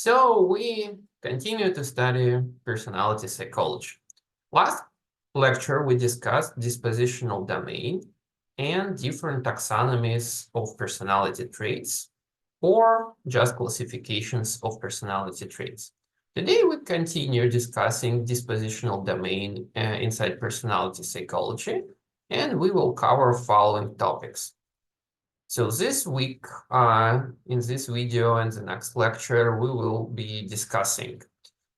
So we continue to study personality psychology. Last lecture, we discussed dispositional domain and different taxonomies of personality traits, or just classifications of personality traits. Today, we continue discussing dispositional domain inside personality psychology, and we will cover following topics. So this week, in this video and the next lecture, we will be discussing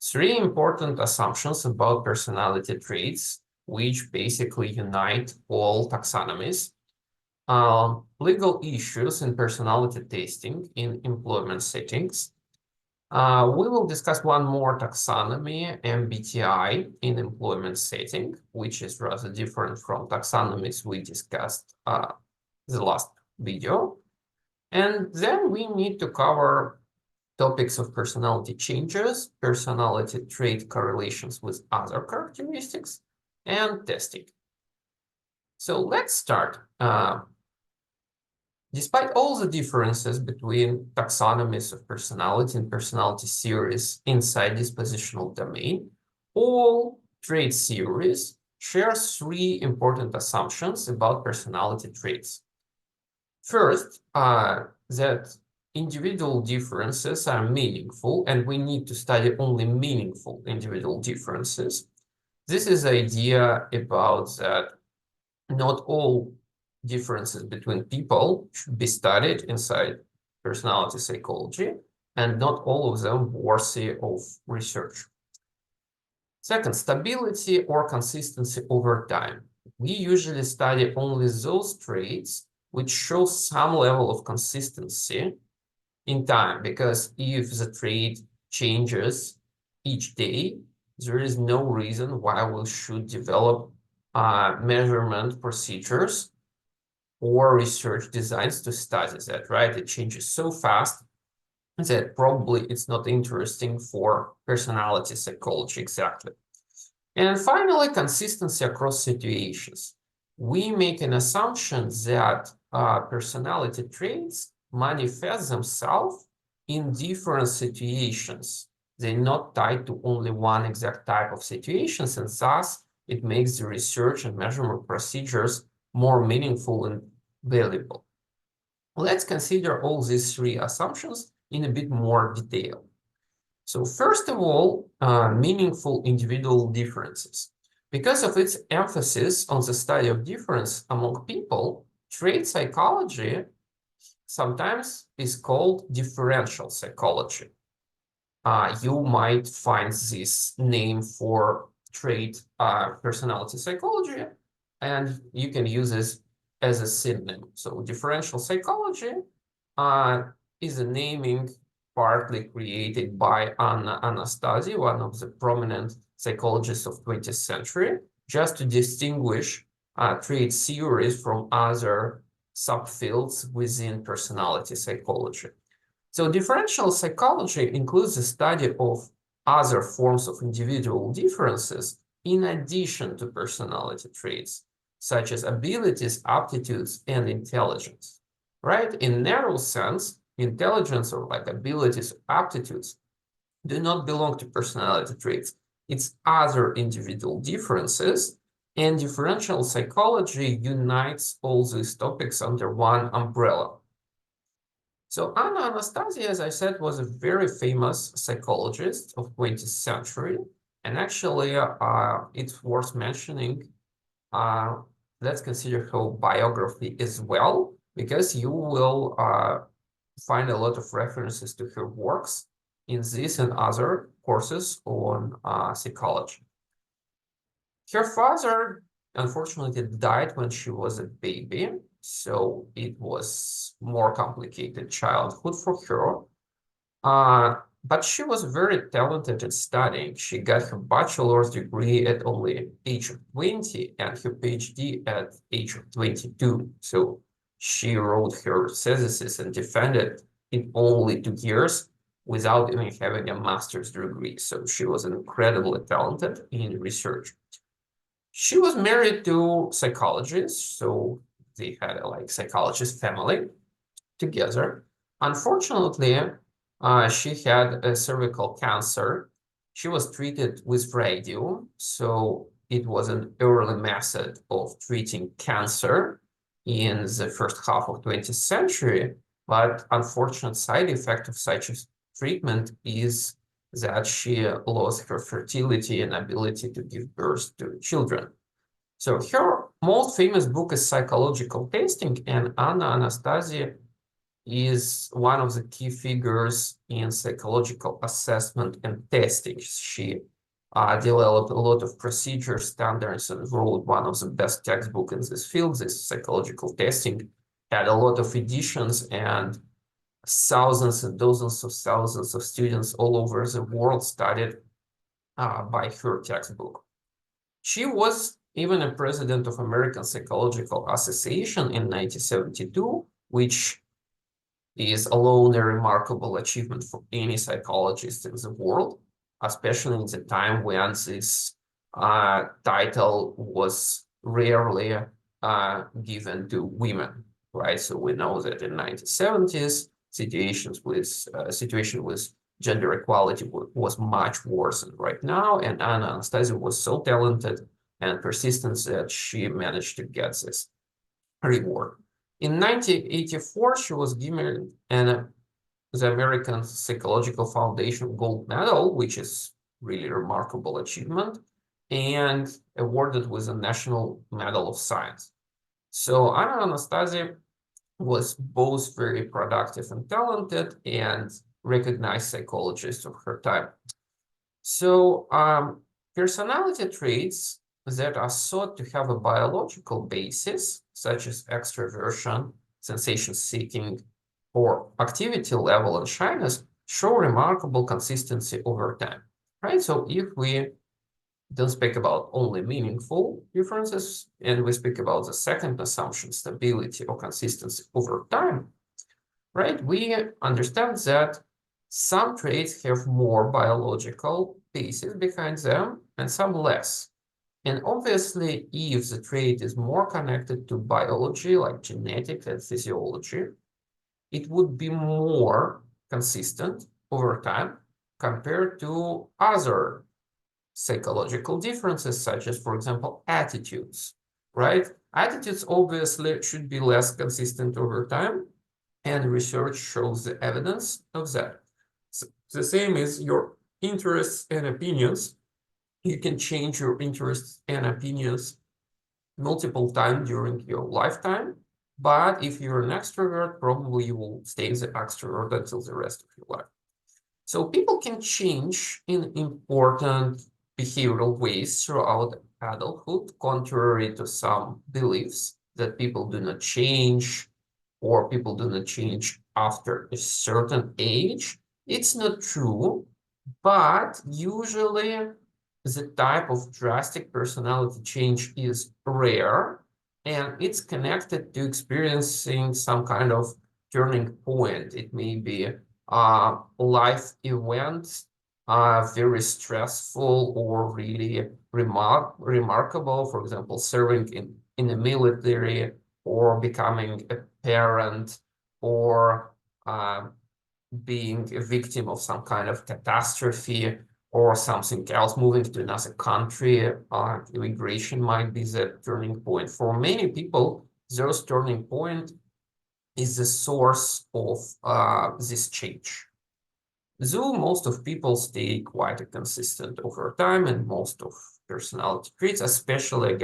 three important assumptions about personality traits, which basically unite all taxonomies, legal issues in personality testing in employment settings. We will discuss one more taxonomy, MBTI, in employment setting, which is rather different from taxonomies we discussed the last video. And then we need to cover topics of personality changes, personality trait correlations with other characteristics, and testing. So let's start. Despite all the differences between taxonomies of personality and personality theories inside dispositional domain, all trait theories share three important assumptions about personality traits. First, that individual differences are meaningful, and we need to study only meaningful individual differences. This is the idea about that not all differences between people should be studied inside personality psychology, and not all of them worthy of research. Second, stability or consistency over time. We usually study only those traits which show some level of consistency in time, because if the trait changes each day, there is no reason why we should develop measurement procedures or research designs to study that, right? It changes so fast that probably it's not interesting for personality psychology exactly. And finally, consistency across situations. We make an assumption that personality traits manifest themselves in different situations. They're not tied to only one exact type of situations, and thus it makes the research and measurement procedures more meaningful and valuable. Let's consider all these three assumptions in a bit more detail. So first of all, meaningful individual differences. Because of its emphasis on the study of difference among people, trait psychology sometimes is called differential psychology. You might find this name for trait personality psychology, and you can use this as a synonym. So differential psychology is a naming partly created by Anna Anastasi, one of the prominent psychologists of 20th century, just to distinguish trait theories from other subfields within personality psychology. So differential psychology includes the study of other forms of individual differences in addition to personality traits, such as abilities, aptitudes, and intelligence, right? In narrow sense, intelligence or like abilities, aptitudes do not belong to personality traits. It's other individual differences, and differential psychology unites all these topics under one umbrella. So Anna Anastasi, as I said, was a very famous psychologist of 20th century, and actually it's worth mentioning. Let's consider her biography as well, because you will find a lot of references to her works in this and other courses on psychology. Her father, unfortunately, died when she was a baby, so it was more complicated childhood for her. But she was very talented at studying. She got her bachelor's degree at only age of 20 and her PhD at age of 22. So she wrote her thesis and defended in only 2 years without even having a master's degree. So she was incredibly talented in research. She was married to psychologists, so they had a psychologist family together. Unfortunately, She had a cervical cancer. She was treated with radium, so it was an early method of treating cancer in the first half of 20th century. But unfortunate side effect of such a treatment is that she lost her fertility and ability to give birth to children. So her most famous book is Psychological Testing, and Anna Anastasia is one of the key figures in psychological assessment and testing. She developed a lot of procedure standards and wrote one of the best textbooks in this field. This psychological testing had a lot of editions, and thousands and dozens of thousands of students all over the world studied by her textbook. She was even a president of American Psychological Association in 1972, which is alone a remarkable achievement for any psychologist in the world, especially in the time when this title was rarely given to women, right? So we know that in 1970s, situation with gender equality was much worse than right now, and Anna Anastasia was so talented and persistent that she managed to get this reward. In 1984, she was given the American Psychological Foundation Gold Medal, which is really remarkable achievement, and awarded with a National Medal of Science. So Anna Anastasia was both very productive and talented and recognized psychologist of her time. So personality traits that are thought to have a biological basis, such as extroversion, sensation seeking, or activity level and shyness, show remarkable consistency over time, right? So if we don't speak about only meaningful differences, and we speak about the second assumption, stability or consistency over time, right? We understand that some traits have more biological basis behind them and some less. And obviously, if the trait is more connected to biology, like genetics and physiology, it would be more consistent over time compared to other psychological differences, such as, for example, attitudes, right? Attitudes obviously should be less consistent over time, and research shows the evidence of that. So the same is your interests and opinions. You can change your interests and opinions multiple times during your lifetime, but if you're an extrovert, probably you will stay the extrovert until the rest of your life. So people can change in important behavioral ways throughout adulthood, contrary to some beliefs that people do not change or people do not change after a certain age. It's not true, but usually the type of drastic personality change is rare, and it's connected to experiencing some kind of turning point. It may be a life event, very stressful or really remarkable, for example, serving in the military or becoming a parent or being a victim of some kind of catastrophe or something else, moving to another country. Immigration might be the turning point. For many people, those turning point is the source of this change. Though most of people stay quite consistent over time, and most of personality traits, especially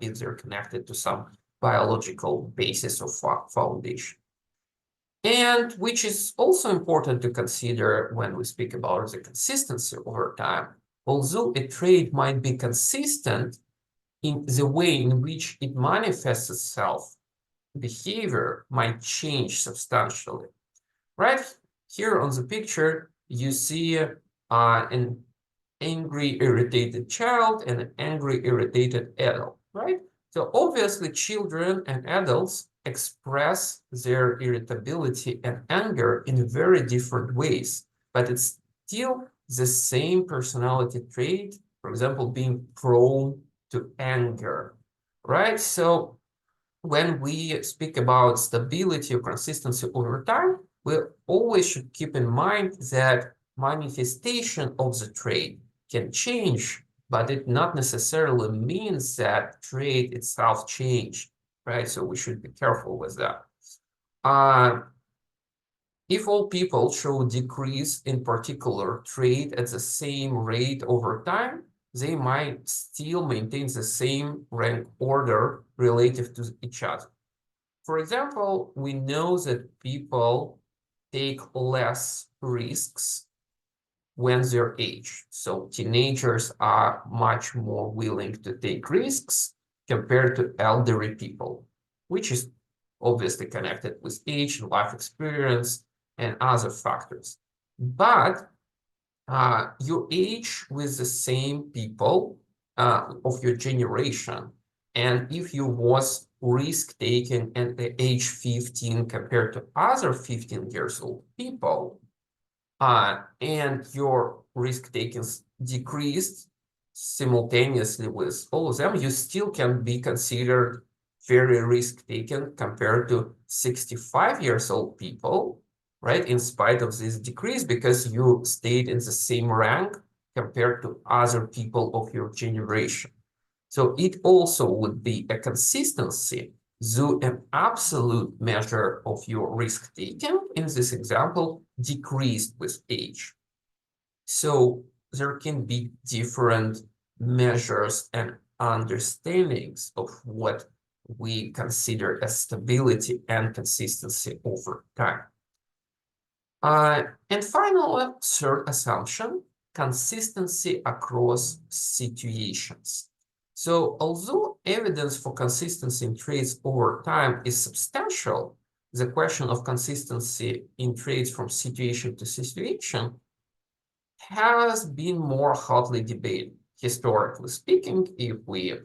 if they're connected to some biological basis of foundation. And which is also important to consider when we speak about the consistency over time. Although a trait might be consistent in the way in which it manifests itself, behavior might change substantially. Right here on the picture, you see an angry, irritated child and an angry, irritated adult, right? So obviously, children and adults express their irritability and anger in very different ways, but it's still the same personality trait, for example, being prone to anger, right? So when we speak about stability or consistency over time, we always should keep in mind that manifestation of the trait can change, but it not necessarily means that trait itself changed, right? So we should be careful with that. If all people show decrease in particular trait at the same rate over time, they might still maintain the same rank order relative to each other. For example, we know that people take less risks when they're age. So teenagers are much more willing to take risks compared to elderly people, which is obviously connected with age, life experience, and other factors. But you age with the same people of your generation. And if you was risk-taking at the age 15 compared to other 15 years old people, and your risk-taking decreased simultaneously with all of them, you still can be considered very risk-taking compared to 65 years old people, right? In spite of this decrease, because you stayed in the same rank compared to other people of your generation. So it also would be a consistency through an absolute measure of your risk-taking, in this example, decreased with age. So there can be different measures and understandings of what we consider as stability and consistency over time. And finally, third assumption, consistency across situations. So although evidence for consistency in traits over time is substantial, the question of consistency in traits from situation to situation has been more hotly debated. Historically speaking, if we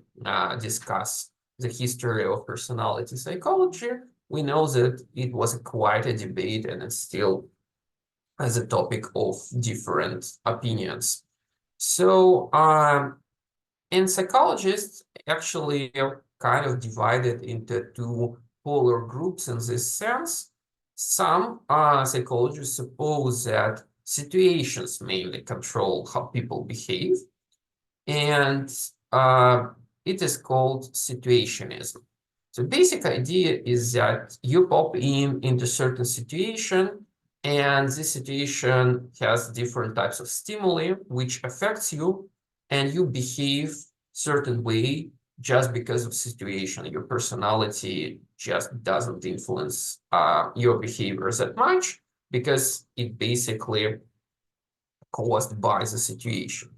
discuss the history of personality psychology, we know that it was quite a debate, and it's still as a topic of different opinions. So, and psychologists actually kind of divided into two polar groups in this sense. Some psychologists suppose that situations mainly control how people behave, and it is called situationism. So basic idea is that you pop into certain situation, and this situation has different types of stimuli which affects you, and you behave certain way just because of situation. Your personality just doesn't influence your behaviors that much because it basically caused by the situation.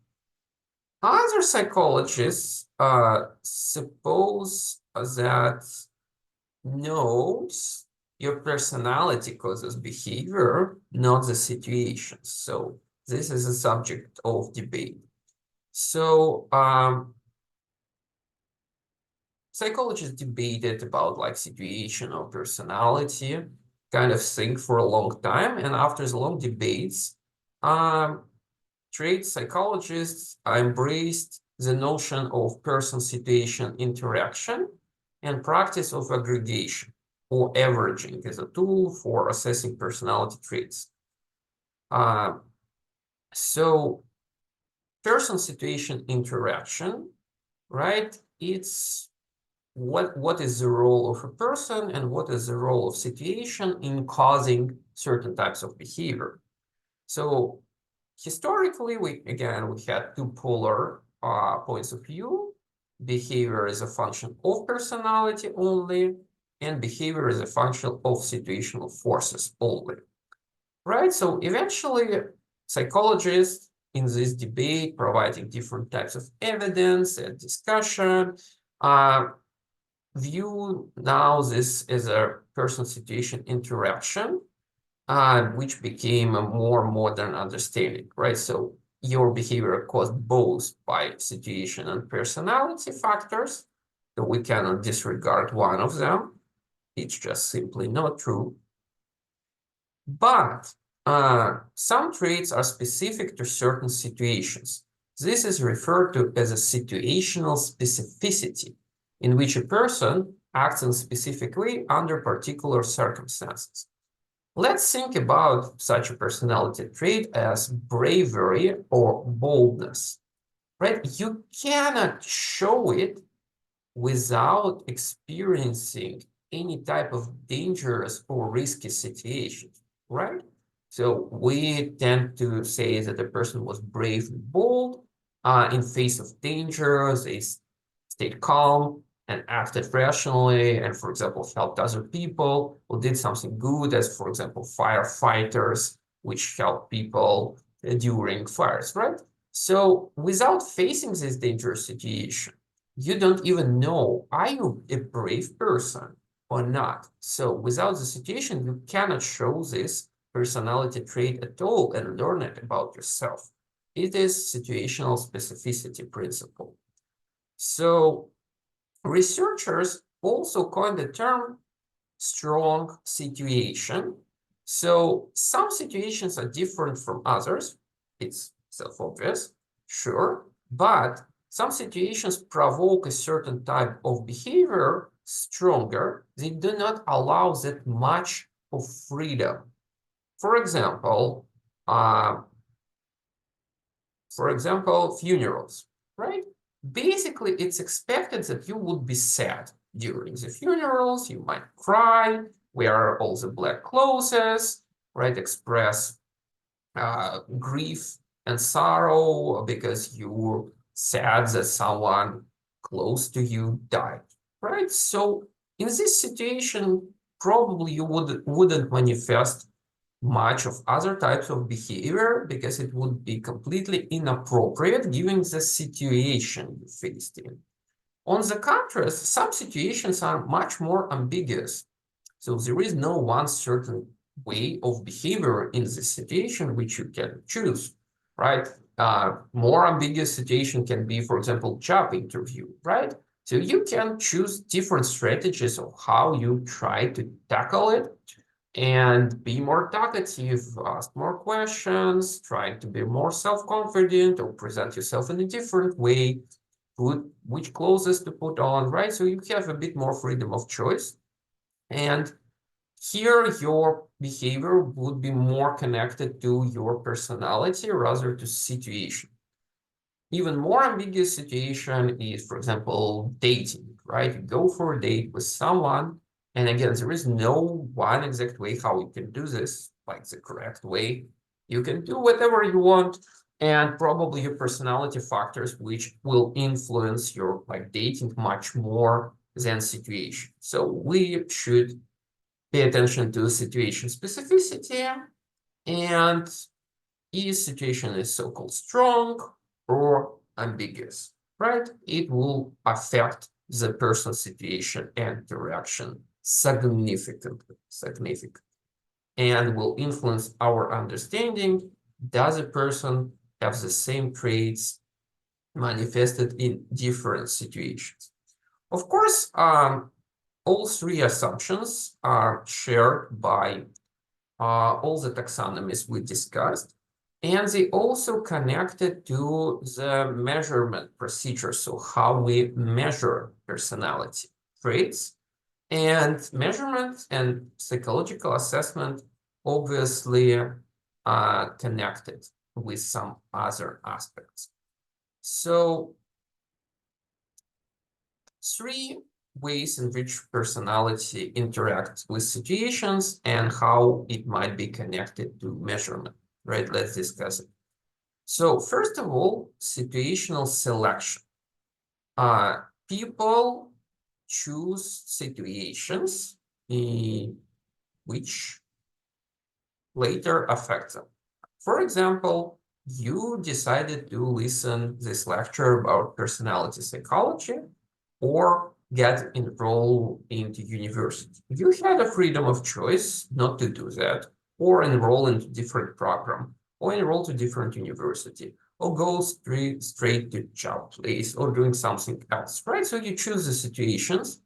Other psychologists suppose that no, your personality causes behavior, not the situation. So this is a subject of debate. So psychologists debated about like situation or personality kind of thing for a long time. And after the long debates, trait psychologists embraced the notion of person-situation interaction and practice of aggregation or averaging as a tool for assessing personality traits. So person-situation interaction, right? It's what is the role of a person and what is the role of situation in causing certain types of behavior. So historically, we had two polar points of view. Behavior is a function of personality only, and behavior is a function of situational forces only, right? So eventually, psychologists in this debate, providing different types of evidence and discussion, view now this as a person-situation interaction, which became a more modern understanding, right? So your behavior caused both by situation and personality factors, so we cannot disregard one of them. It's just simply not true. But some traits are specific to certain situations. This is referred to as a situational specificity, in which a person acts in a specific way under particular circumstances. Let's think about such a personality trait as bravery or boldness, right? You cannot show it without experiencing any type of dangerous or risky situations, right? So we tend to say that a person was brave and bold in face of dangers. They stayed calm and acted rationally, and for example, helped other people or did something good, as for example, firefighters, which help people during fires, right? So without facing this dangerous situation, you don't even know, are you a brave person or not? So without the situation, you cannot show this personality trait at all and learn it about yourself. It is situational specificity principle. So researchers also coined the term strong situation. So some situations are different from others. It's self-obvious, sure, but some situations provoke a certain type of behavior stronger. They do not allow that much of freedom. For example, uh, funerals, right? Basically, it's expected that you would be sad during the funerals. You might cry, wear all the black clothes, right? Express grief and sorrow because you're sad that someone close to you died, right? So in this situation, probably you wouldn't manifest much of other types of behavior because it would be completely inappropriate given the situation you faced in. On the contrast, some situations are much more ambiguous. So there is no one certain way of behavior in this situation which you can choose, right? More ambiguous situation can be, for example, job interview, right? So you can choose different strategies of how you try to tackle it and be more talkative, ask more questions, try to be more self-confident or present yourself in a different way, put which clothes to put on, right? So you have a bit more freedom of choice. And here your behavior would be more connected to your personality rather to situation. Even more ambiguous situation is, for example, dating, right? You go for a date with someone, and again, there is no one exact way how you can do this, like the correct way. You can do whatever you want, and probably your personality factors, which will influence your like dating much more than situation. So we should pay attention to situation specificity, and each situation is so-called strong or ambiguous, right? It will affect the person's situation and direction significantly, and will influence our understanding. Does a person have the same traits manifested in different situations? Of course, all three assumptions are shared by all the taxonomies we discussed, and they also connected to the measurement procedure, so how we measure personality traits. And measurement and psychological assessment obviously connected with some other aspects. So three ways in which personality interacts with situations and how it might be connected to measurement, right? Let's discuss it. So first of all, situational selection. People choose situations which later affect them. For example, you decided to listen this lecture about personality psychology or get enrolled into university. You had a freedom of choice not to do that, or enroll into different program, or enroll to different university, or go straight to job place, or doing something else, right? So you choose the situations,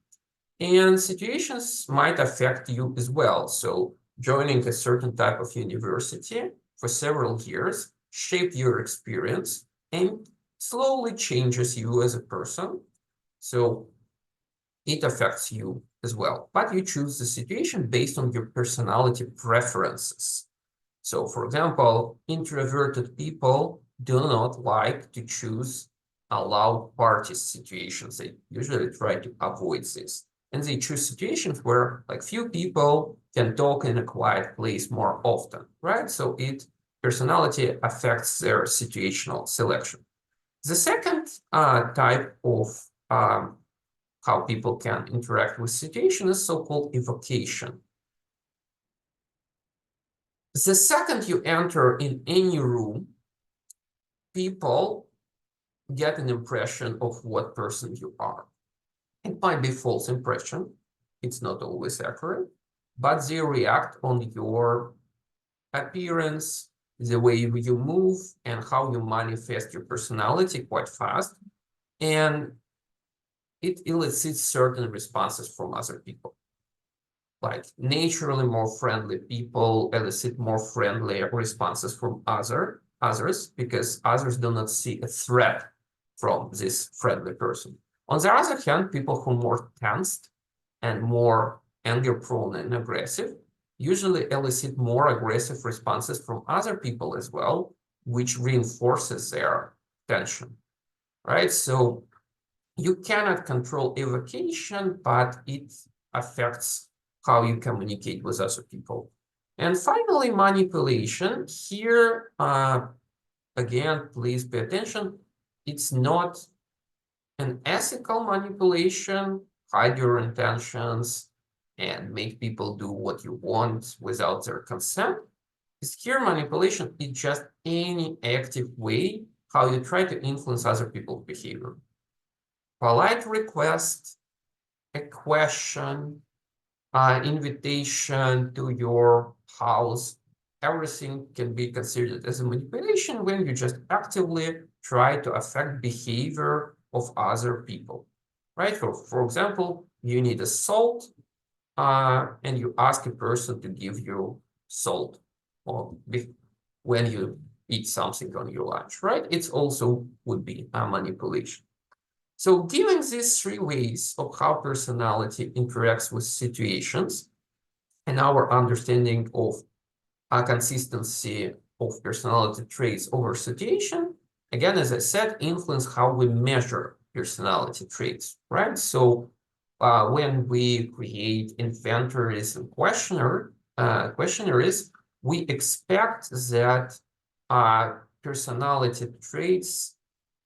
and situations might affect you as well. So joining a certain type of university for several years shaped your experience and slowly changes you as a person. So it affects you as well. But you choose the situation based on your personality preferences. So, for example, introverted people do not like to choose a loud party situations. They usually try to avoid this. And they choose situations where like few people can talk in a quiet place more often, right? So personality affects their situational selection. The second type of how people can interact with situation is so-called evocation. The second you enter in any room, people get an impression of what person you are. It might be false impression. It's not always accurate, but they react on your appearance, the way you move, and how you manifest your personality quite fast. And it elicits certain responses from other people. Like naturally more friendly people elicit more friendly responses from others because others do not see a threat from this friendly person. On the other hand, people who are more tensed and more anger prone and aggressive usually elicit more aggressive responses from other people as well, which reinforces their tension, right? So you cannot control evocation, but it affects how you communicate with other people. And finally, manipulation. Here, again, please pay attention. It's not an ethical manipulation, hide your intentions, and make people do what you want without their consent. Here, manipulation is just any active way how you try to influence other people's behavior. Polite request, a question, invitation to your house, everything can be considered as a manipulation when you just actively try to affect behavior of other people, right? For example, you need a salt, and you ask a person to give you salt or when you eat something on your lunch, right? It's also would be a manipulation. So given these three ways of how personality interacts with situations and our understanding of a consistency of personality traits over situation, again, as I said, influence how we measure personality traits, right? So when we create inventories and questionnaires, we expect that personality traits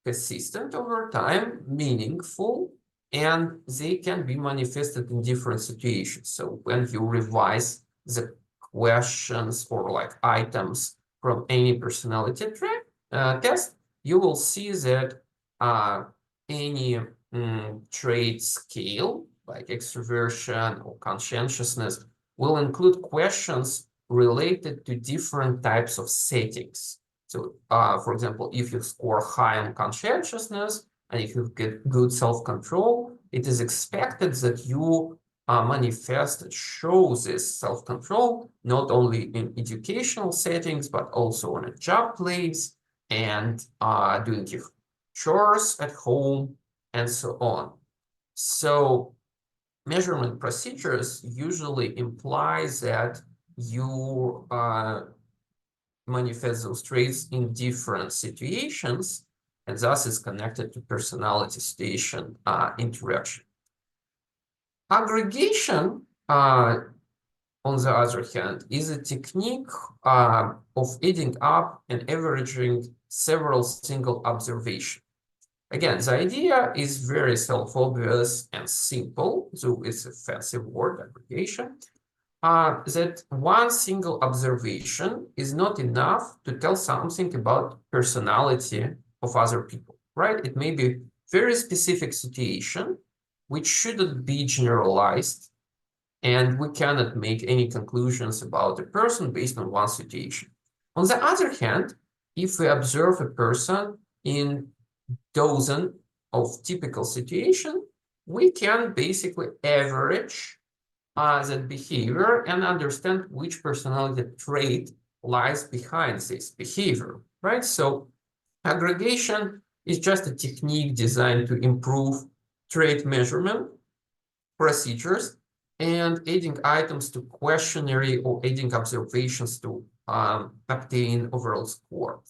consistent over time, meaningful, and they can be manifested in different situations. So when you revise the questions or like items from any personality test, you will see that any trait scale, like extroversion or conscientiousness, will include questions related to different types of settings. So, for example, if you score high on conscientiousness and if you get good self-control, it is expected that you manifest, show this self-control not only in educational settings, but also in a job place and doing your chores at home and so on. So measurement procedures usually imply that you manifest those traits in different situations, and thus is connected to personality situation interaction. Aggregation, on the other hand, is a technique of adding up and averaging several single observations. Again, the idea is very self-obvious and simple, so it's a fancy word, aggregation. That one single observation is not enough to tell something about personality of other people, right? It may be very specific situation, which shouldn't be generalized, and we cannot make any conclusions about a person based on one situation. On the other hand, if we observe a person in dozen of typical situation, we can basically average that behavior and understand which personality trait lies behind this behavior, right? So aggregation is just a technique designed to improve trait measurement procedures and adding items to questionnaire or adding observations to obtain overall score.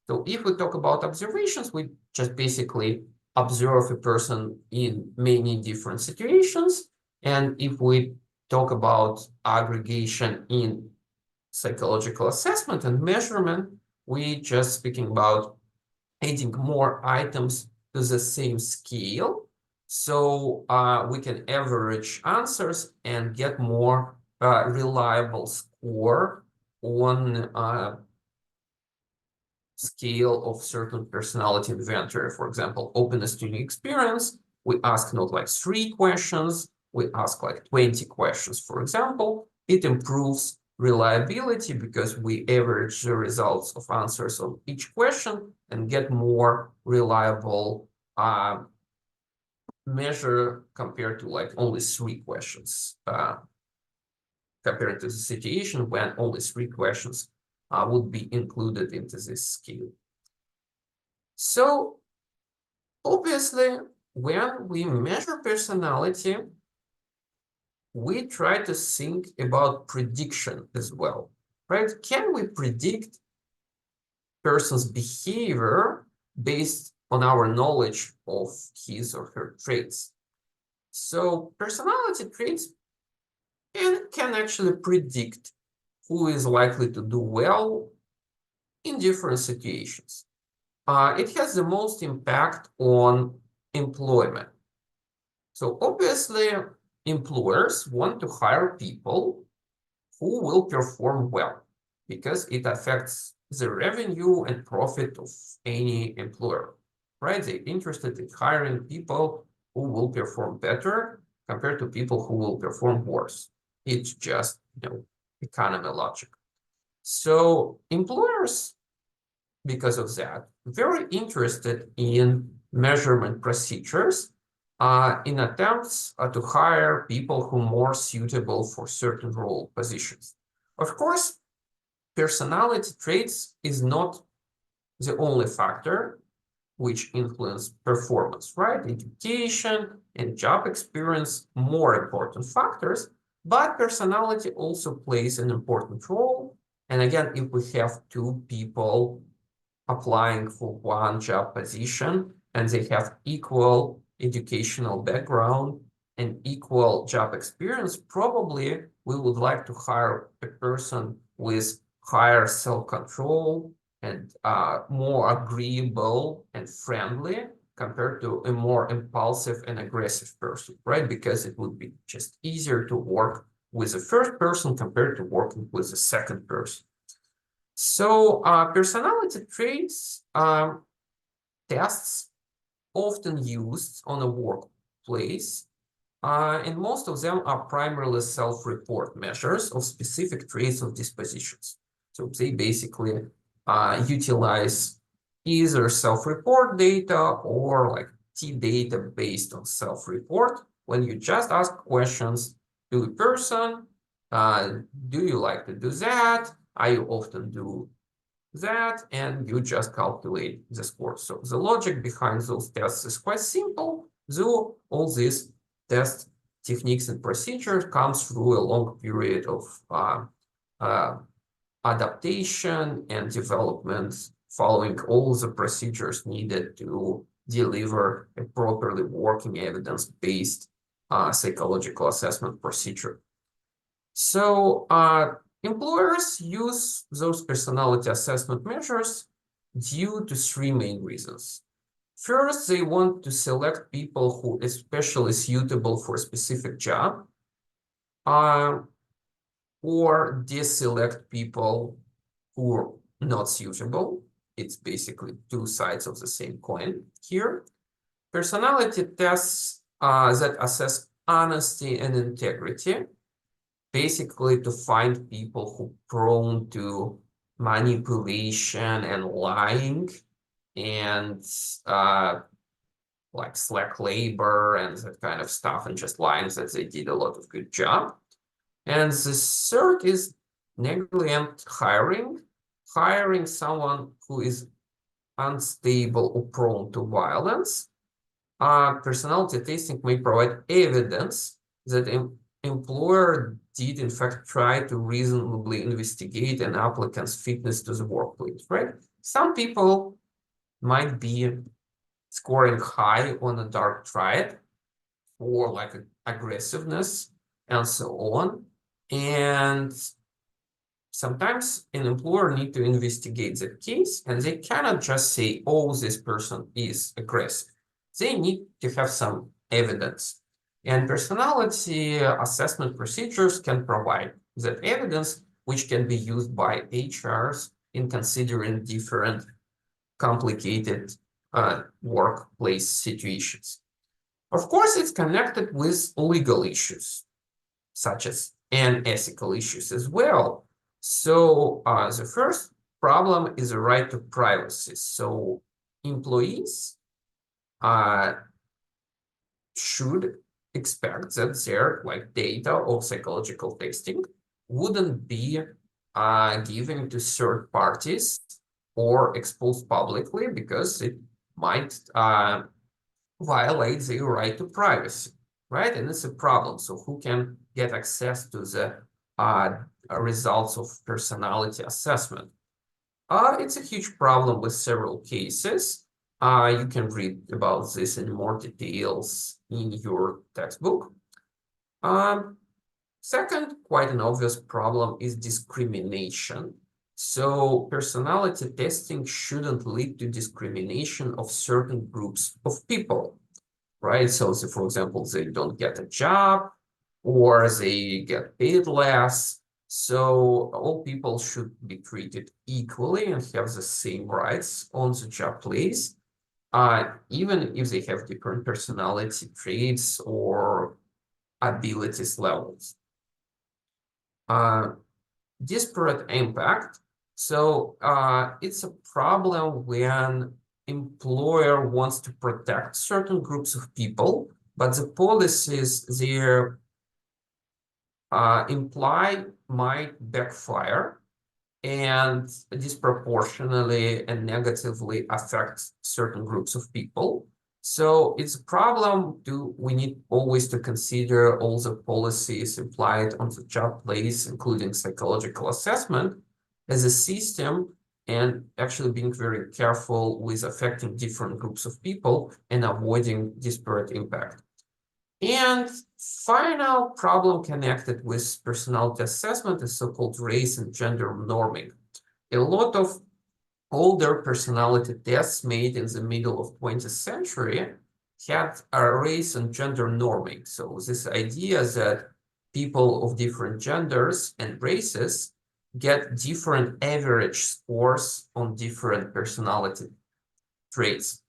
So if we talk about observations, we just basically observe a person in many different situations. And if we talk about aggregation in psychological assessment and measurement, we just speaking about adding more items to the same scale. So we can average answers and get more reliable score on scale of certain personality inventory. For example, openness to new experience, we ask not like 3 questions, we ask like 20 questions, for example. It improves reliability because we average the results of answers on each question and get more reliable measure compared to like only 3 questions, compared to the situation when only 3 questions would be included into this scale. So obviously, when we measure personality, we try to think about prediction as well, right? Can we predict person's behavior based on our knowledge of his or her traits? So personality traits can actually predict who is likely to do well in different situations. It has the most impact on employment. So obviously, employers want to hire people who will perform well because it affects the revenue and profit of any employer, right? They're interested in hiring people who will perform better compared to people who will perform worse. It's just, economy logic. So employers, because of that, very interested in measurement procedures in attempts to hire people who are more suitable for certain role positions. Of course, personality traits is not the only factor which influence performance, right? Education and job experience, more important factors, but personality also plays an important role. And again, if we have 2 people applying for one job position and they have equal educational background and equal job experience, probably we would like to hire a person with higher self-control and more agreeable and friendly compared to a more impulsive and aggressive person, right? Because it would be just easier to work with the first person compared to working with the second person. So personality traits tests often used on a workplace, and most of them are primarily self-report measures of specific traits of dispositions. So they basically utilize either self-report data or like T-data based on self-report when you just ask questions to a person, do you like to do that? I often do that, and you just calculate the score. So the logic behind those tests is quite simple, though all these test techniques and procedures comes through a long period of adaptation and development, following all the procedures needed to deliver a properly working evidence-based psychological assessment procedure. So employers use those personality assessment measures due to 3 main reasons. First, they want to select people who are especially suitable for a specific job, or deselect people who are not suitable. It's basically 2 sides of the same coin here. Personality tests that assess honesty and integrity, basically to find people who are prone to manipulation and lying and like slack labor and that kind of stuff, and just lying that they did a lot of good job. And the third is negligent hiring, hiring someone who is unstable or prone to violence. Personality testing may provide evidence that employer did in fact try to reasonably investigate an applicant's fitness to the workplace, right? Some people might be scoring high on a dark triad for like aggressiveness and so on. And sometimes an employer need to investigate the case, and they cannot just say, oh, this person is aggressive. They need to have some evidence. And personality assessment procedures can provide that evidence, which can be used by HRs in considering different complicated workplace situations. Of course, it's connected with legal issues, such as and ethical issues as well. So the first problem is a right to privacy. So employees should expect that their like data of psychological testing wouldn't be given to third parties or exposed publicly, because it might violate their right to privacy, right? And it's a problem. So who can get access to the results of personality assessment? It's a huge problem with several cases. You can read about this in more details in your textbook. Second, quite an obvious problem is discrimination. So personality testing shouldn't lead to discrimination of certain groups of people, right? So, for example, they don't get a job or they get paid less. So all people should be treated equally and have the same rights on the job place, even if they have different personality traits or abilities levels. Disparate impact. So it's a problem when employer wants to protect certain groups of people, but the policies there imply might backfire and disproportionately and negatively affect certain groups of people. So it's a problem. We need always to consider all the policies applied on the job place, including psychological assessment, as a system, and actually being very careful with affecting different groups of people and avoiding disparate impact. And final problem connected with personality assessment is so-called race and gender norming. A lot of older personality tests made in the middle of 20th century had a race and gender norming. So this idea that people of different genders and races get different average scores on different personality traits.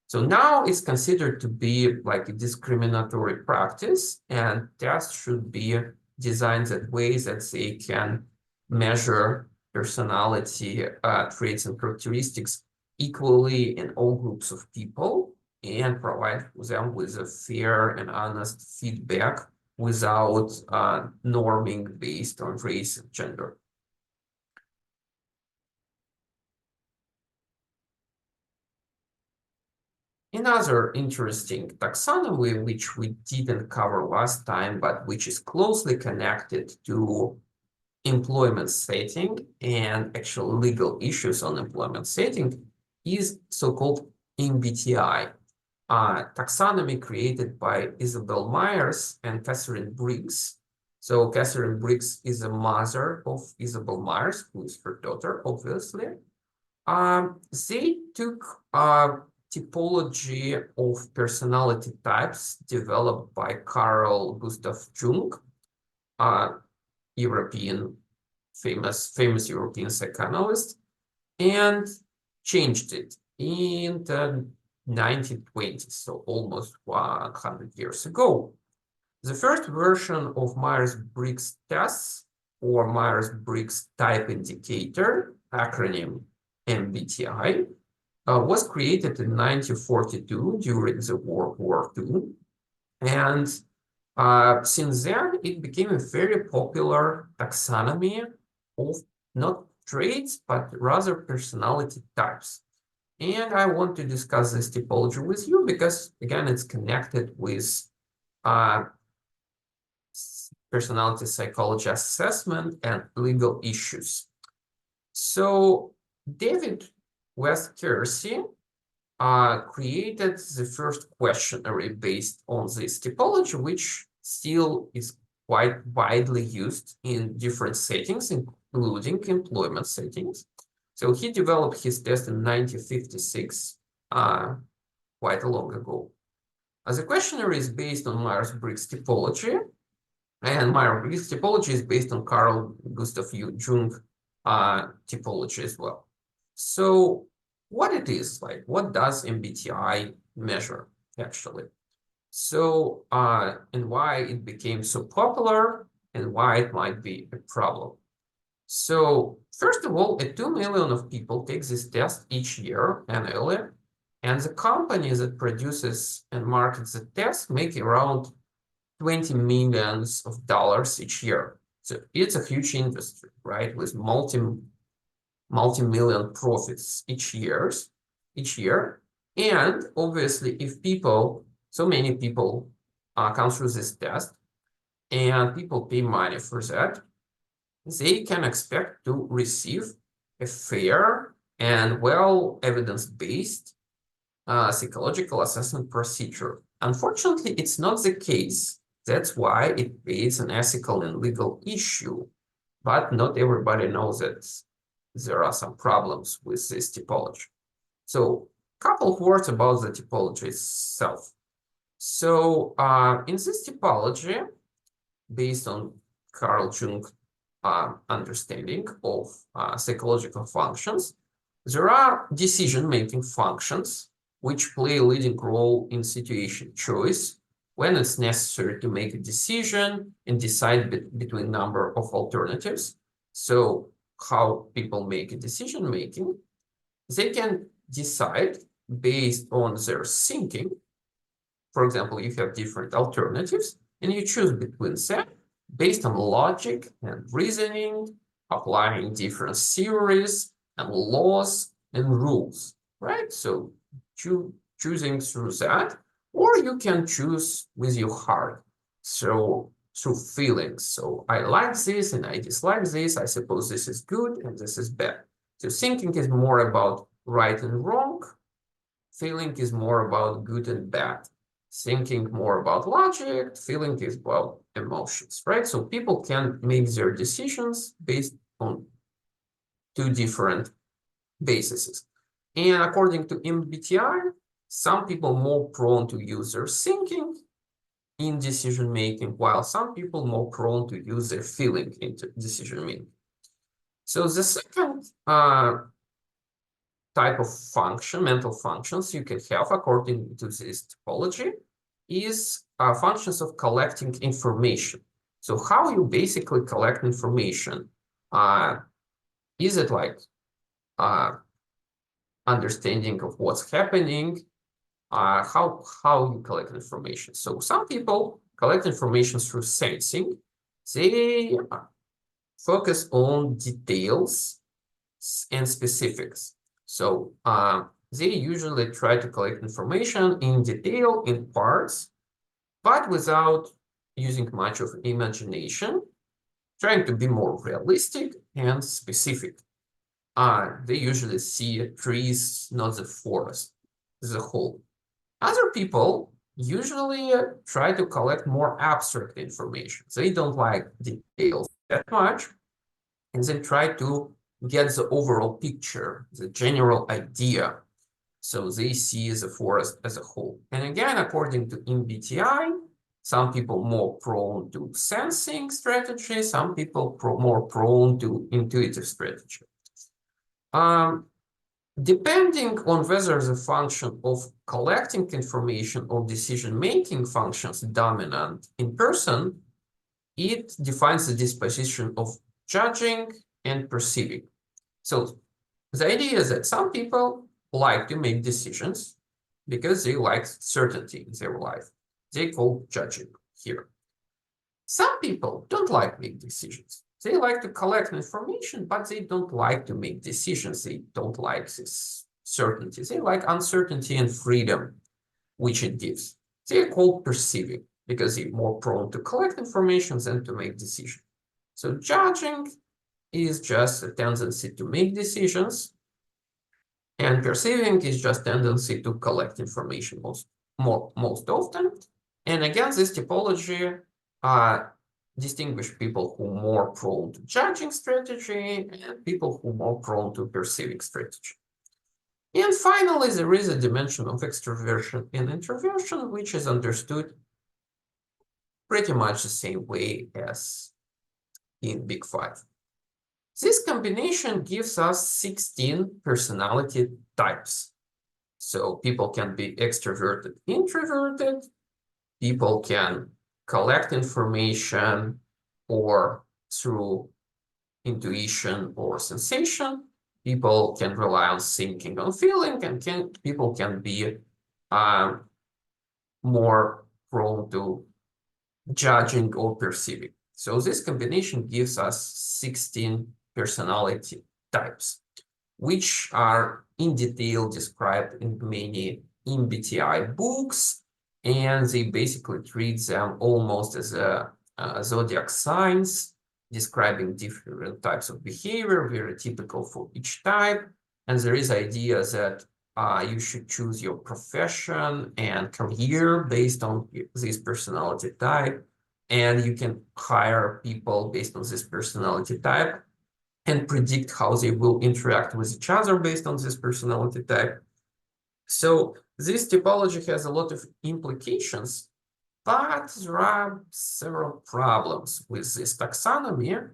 So now it's considered to be like a discriminatory practice, and tests should be designed that way that they can measure personality traits and characteristics equally in all groups of people and provide them with a fair and honest feedback without norming based on race and gender. Another interesting taxonomy, which we didn't cover last time, but which is closely connected to employment setting and actual legal issues on employment setting, is so-called MBTI, taxonomy created by Isabel Myers and Catherine Briggs. So Catherine Briggs is a mother of Isabel Myers, who is her daughter, obviously. They took typology of personality types developed by Carl Gustav Jung, famous European psychoanalyst, and changed it in the 1920s, so almost 100 years ago. The first version of Myers-Briggs tests, or Myers-Briggs Type Indicator, acronym MBTI, was created in 1942 during the World War II. And since then, it became a very popular taxonomy of not traits, but rather personality types. And I want to discuss this typology with you because, again, it's connected with personality psychology assessment, and legal issues. So David West Kersey created the first questionnaire based on this typology, which still is quite widely used in different settings, including employment settings. So he developed his test in 1956, quite long ago. The questionnaire is based on Myers-Briggs typology, and Myers-Briggs typology is based on Carl Gustav Jung typology as well. So what it is like, what does MBTI measure actually? So, and why it became so popular and why it might be a problem. So first of all, 2 million of people take this test each year annually, and the company that produces and markets the test make around $20 million each year. So it's a huge industry, right? With multi-million profits each year. And obviously, if so many people come through this test and people pay money for that, they can expect to receive a fair and well evidence-based psychological assessment procedure. Unfortunately, it's not the case. That's why it creates an ethical and legal issue. But not everybody knows that there are some problems with this typology. So a couple of words about the typology itself. So in this typology, based on Carl Jung understanding of psychological functions, there are decision-making functions which play a leading role in situation choice when it's necessary to make a decision and decide between a number of alternatives. So how people make a decision making, they can decide based on their thinking. For example, you have different alternatives and you choose between them based on logic and reasoning, applying different theories and laws and rules, right? So choosing through that, or you can choose with your heart, so through feelings. So I like this and I dislike this. I suppose this is good and this is bad. So thinking is more about right and wrong. Feeling is more about good and bad. Thinking more about logic. Feeling is about emotions, right? So people can make their decisions based on 2 different bases. And according to MBTI, some people more prone to use their thinking in decision making, while some people more prone to use their feeling into decision making. So the second type of function, mental functions you can have according to this typology is functions of collecting information. So how you basically collect information? Is it like understanding of what's happening? How you collect information? So some people collect information through sensing. They focus on details and specifics. So they usually try to collect information in detail, in parts, but without using much of imagination, trying to be more realistic and specific. They usually see trees, not the forest as a whole. Other people usually try to collect more abstract information. They don't like details that much, and they try to get the overall picture, the general idea. So they see the forest as a whole. And again, according to MBTI, some people more prone to sensing strategy, some people more prone to intuitive strategy. Depending on whether the function of collecting information or decision-making functions dominant in person, it defines the disposition of judging and perceiving. So the idea is that some people like to make decisions because they like certainty in their life. They call judging here. Some people don't like make decisions. They like to collect information, but they don't like to make decisions. They don't like this certainty. They like uncertainty and freedom, which it gives. They are called perceiving. because they're more prone to collect information than to make decisions. So judging is just a tendency to make decisions, and perceiving is just tendency to collect information most often. And again, this typology distinguish people who are more prone to judging strategy and people who are more prone to perceiving strategy. And finally, there is a dimension of extroversion and introversion, which is understood pretty much the same way as in Big Five. This combination gives us 16 personality types. So people can be extroverted, introverted, people can collect information or through intuition or sensation. People can rely on thinking and feeling, and people can be more prone to judging or perceiving. So this combination gives us 16 personality types, which are in detail described in many MBTI books, and they basically treat them almost as a zodiac signs, describing different types of behavior, very typical for each type. And there is idea that you should choose your profession and career based on this personality type, and you can hire people based on this personality type and predict how they will interact with each other based on this personality type. So this typology has a lot of implications, but there are several problems with this taxonomy.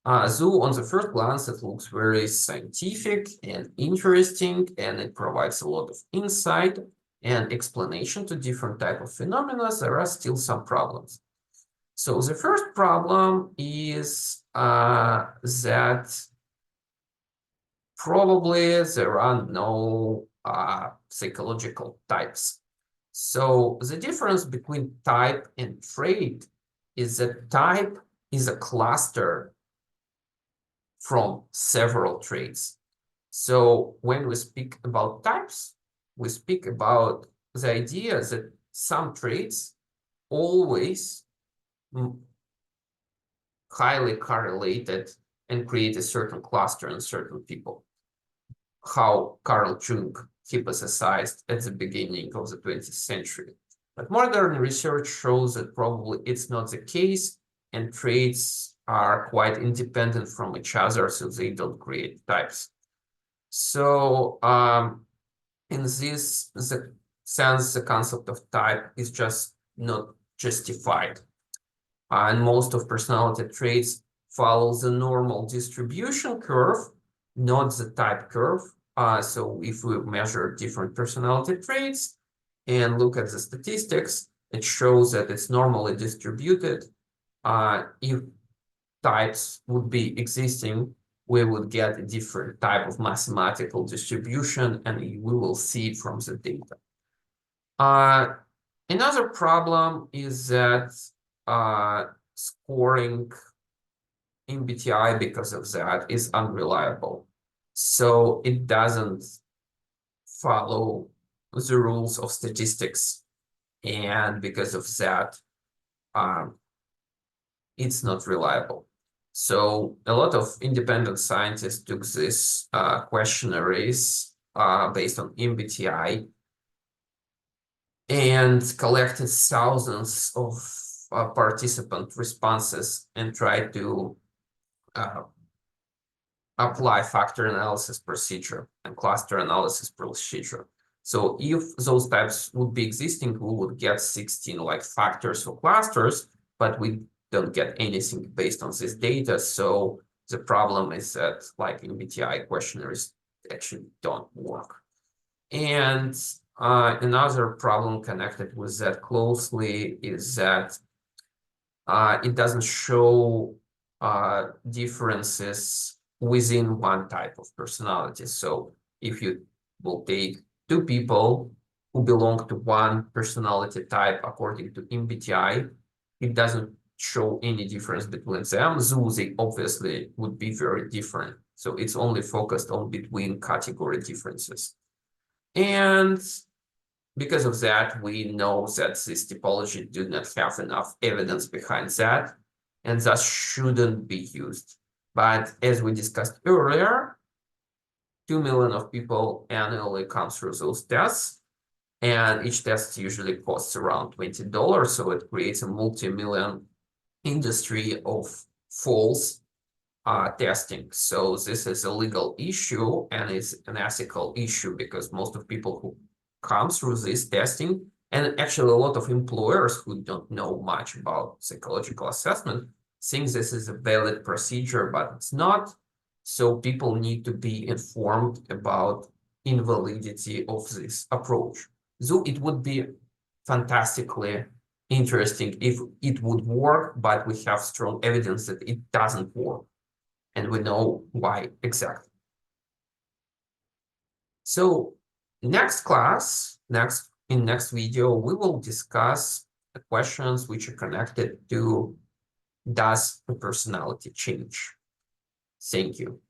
Though on the first glance, it looks very scientific and interesting, and it provides a lot of insight and explanation to different types of phenomena, there are still some problems. So the first problem is that probably there are no psychological types. So the difference between type and trait is that type is a cluster from several traits. So when we speak about types, we speak about the idea that some traits always highly correlated and create a certain cluster in certain people. How Carl Jung hypothesized at the beginning of the 20th century. But modern research shows that probably it's not the case, and traits are quite independent from each other, so they don't create types. So in this sense, the concept of type is just not justified. And most of personality traits follow the normal distribution curve, not the type curve. So if we measure different personality traits and look at the statistics, it shows that it's normally distributed. If types would be existing, we would get a different type of mathematical distribution, and we will see it from the data. Another problem is that scoring MBTI because of that is unreliable. So it doesn't follow the rules of statistics. And because of that, it's not reliable. So a lot of independent scientists took this questionnaires based on MBTI and collected thousands of participant responses and tried to apply factor analysis procedure and cluster analysis procedure. So if those types would be existing, we would get 16 like factors or clusters, but we don't get anything based on this data. So the problem is that like MBTI questionnaires actually don't work. And another problem connected with that closely is that it doesn't show differences within one type of personality. So if you will take two people who belong to one personality type according to MBTI, it doesn't show any difference between them, though they obviously would be very different. So it's only focused on between category differences. And because of that, we know that this typology do not have enough evidence behind that, and thus shouldn't be used. But as we discussed earlier, 2 million of people annually come through those tests, and each test usually costs around $20, so it creates a multi-million industry of false testing. So this is a legal issue and it's an ethical issue because most of people who come through this testing, and actually a lot of employers who don't know much about psychological assessment, think this is a valid procedure, but it's not. So people need to be informed about invalidity of this approach. So it would be fantastically interesting if it would work, but we have strong evidence that it doesn't work. And we know why exactly. So next class, in next video, we will discuss the questions which are connected to, does the personality change? Thank you.